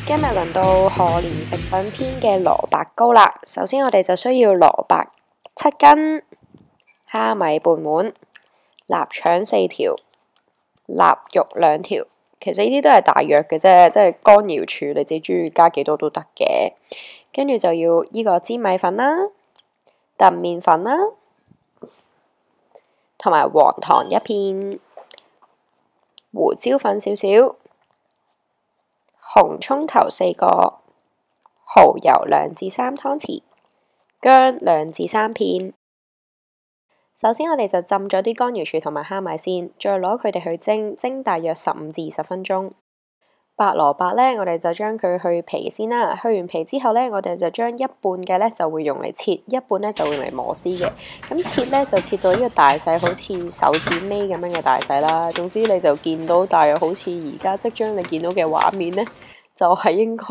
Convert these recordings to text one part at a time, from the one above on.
今日輪到賀年食品篇嘅蘿蔔糕啦。首先我哋就需要蘿蔔7斤、蝦米半碗、臘腸4條、臘肉2條。其實呢啲都係大約嘅啫，即係乾瑤柱，你自己中意加幾多都得嘅。跟住就要呢個粘米粉啦、燉麵粉啦，同埋黃糖1片、胡椒粉少少、紅葱頭4個、蠔油2至3湯匙、薑2至3片。首先我哋就浸咗啲乾瑤柱同埋蝦米先，再攞佢哋去蒸，蒸大約15至20分鐘。白蘿蔔呢，我哋就將佢去皮先啦。去完皮之後呢，我哋就將一半嘅呢就會用嚟切，一半呢就會用嚟磨絲嘅。咁切呢，就切到呢個大細，好似手指尾咁樣嘅大細啦。總之你就見到大約好似而家即將你見到嘅畫面呢，就係應該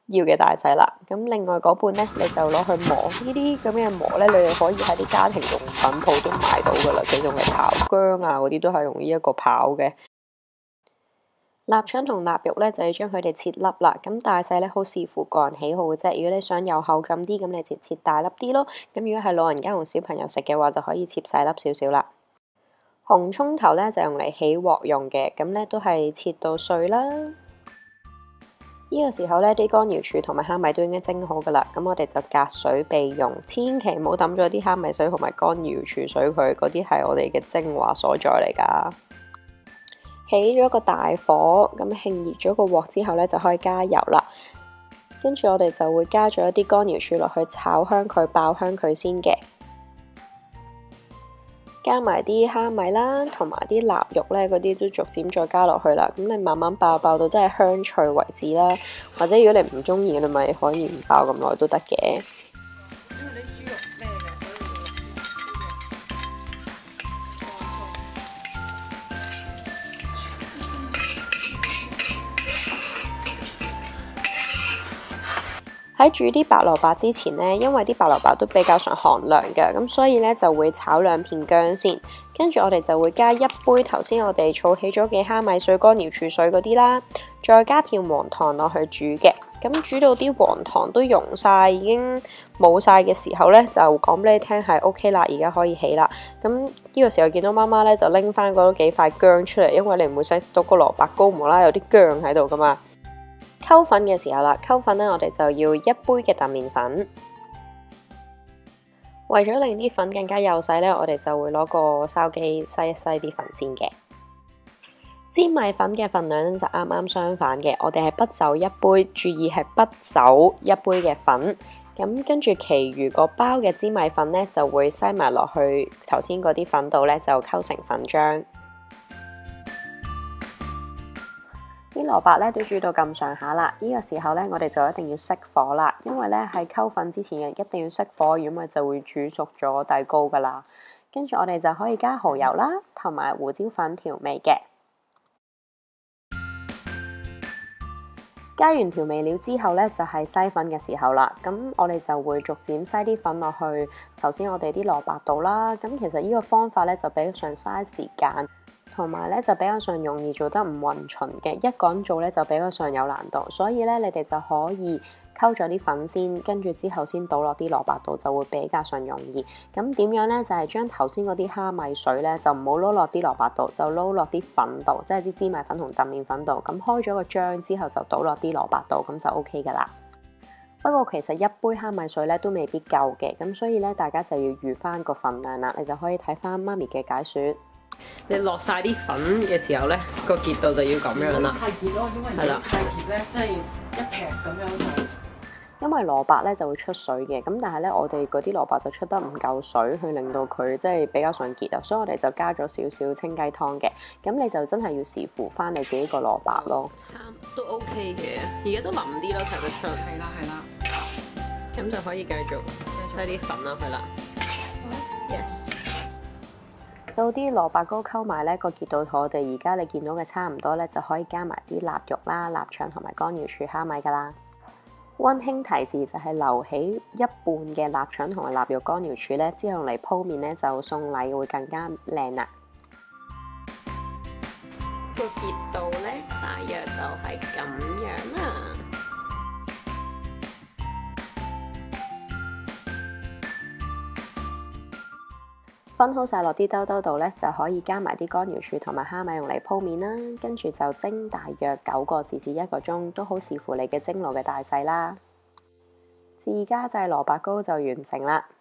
要嘅大細啦。咁另外嗰半呢，你就攞去磨。呢啲咁嘅磨呢，你哋可以喺啲家庭用品鋪都買到噶啦。佢用嚟刨薑啊，嗰啲都係用呢一個刨嘅。臘腸同臘肉呢，就要將佢哋切粒啦。咁大細呢，好視乎個人喜好嘅啫。如果你想有口感啲，咁你就切大粒啲咯。咁如果係老人家同小朋友食嘅話，就可以切細粒少少啦。紅葱頭呢，就用嚟起鑊用嘅，咁呢都係切到碎啦。呢個時候呢，啲乾瑤柱同埋蝦米都已經蒸好噶啦。咁我哋就隔水備用，千祈唔好抌咗啲蝦米水同埋乾瑤柱水佢，嗰啲係我哋嘅精華所在嚟噶。起咗個大火，咁興熱咗個鑊之後呢，就可以加油啦。跟住我哋就會加咗一啲乾瑤柱落去炒香佢、爆香佢先嘅。加埋啲蝦米啦，同埋啲臘肉呢，嗰啲都逐漸再加落去啦。咁你慢慢爆到真係香脆為止啦。或者如果你唔中意，你咪可以唔爆咁耐都得嘅。喺煮啲白蘿蔔之前呢，因為啲白蘿蔔都比較上寒涼嘅，咁所以呢就會炒2片薑先，跟住我哋就會加1杯頭先我哋儲起咗嘅蝦米水、乾瑤柱水嗰啲啦，再加片黃糖落去煮嘅。咁煮到啲黃糖都溶晒，已經冇晒嘅時候呢，就講俾你聽係 OK 啦，而家可以起啦。咁呢個時候見到媽媽呢，就拎翻嗰幾塊薑出嚟，因為你唔會食到個蘿蔔糕無啦有啲薑喺度噶嘛。溝粉嘅時候啦，溝粉呢，我哋就要1杯嘅燉麵粉。為咗令啲粉更加幼細呢，我哋就會攞個筲箕篩一篩啲粉先嘅。粘米粉嘅份量就啱啱相反嘅，我哋係不走1杯，注意係不走1杯嘅粉。咁跟住，其餘個包嘅粘米粉呢，就會篩埋落去頭先嗰啲粉度呢，就溝成粉漿。啲蘿蔔咧都煮到咁上下啦，呢個時候咧我哋就一定要熄火啦，因為咧喺溝粉之前一定要熄火，如果唔係就會煮熟咗底糕噶啦。跟住我哋就可以加蠔油啦，同埋胡椒粉調味嘅。加完調味料之後咧，就係篩粉嘅時候啦。咁我哋就會逐漸篩啲粉落去頭先我哋啲蘿蔔度啦。咁其實呢個方法咧就比較上嘥時間。同埋咧就比較上容易做得唔勻循嘅，一個人做咧就比較上有難度，所以咧你哋就可以溝咗啲粉先，跟住之後先倒落啲蘿蔔度，就會比較上容易。咁點樣咧？就係將頭先嗰啲蝦米水咧，就唔好撈落啲蘿蔔度，就撈落啲粉度，即係啲粘米粉同燉麵粉度。咁開咗個漿之後，就倒落啲蘿蔔度，咁就 OK 噶啦。不過其實1杯蝦米水咧都未必夠嘅，咁所以咧大家就要預翻個份量啦。你就可以睇翻媽咪嘅解說。你落晒啲粉嘅時候咧，個結度就要咁樣啦。太結咯，因為太結咧，即係一劈咁樣就。因為蘿蔔咧就會出水嘅，咁但係咧我哋嗰啲蘿蔔就出得唔夠水，去令到佢即係比較上結啊，所以我哋就加咗少少清雞湯嘅。咁你就真係要視乎翻你自己個蘿蔔咯。差都 OK 嘅，而家都腍啲咯，睇得出。係啦。咁就可以繼續擠啲粉落去啦。Yes。到啲蘿蔔糕溝埋呢個結度同我哋而家你見到嘅差唔多呢，就可以加埋啲臘肉啦、臘腸同埋乾瑤柱蝦米噶啦。溫馨提示就係留起一半嘅臘腸同埋臘肉乾瑤柱呢，之後嚟鋪面呢，就送禮會更加靚啦。個結度呢，大約就係咁樣啦。分好晒落啲兜兜度呢，就可以加埋啲乾瑤柱同埋蝦米用嚟鋪面啦。跟住就蒸大約9個字至1個鐘，都好視乎你嘅蒸爐嘅大細啦。自家製蘿蔔糕就完成啦〜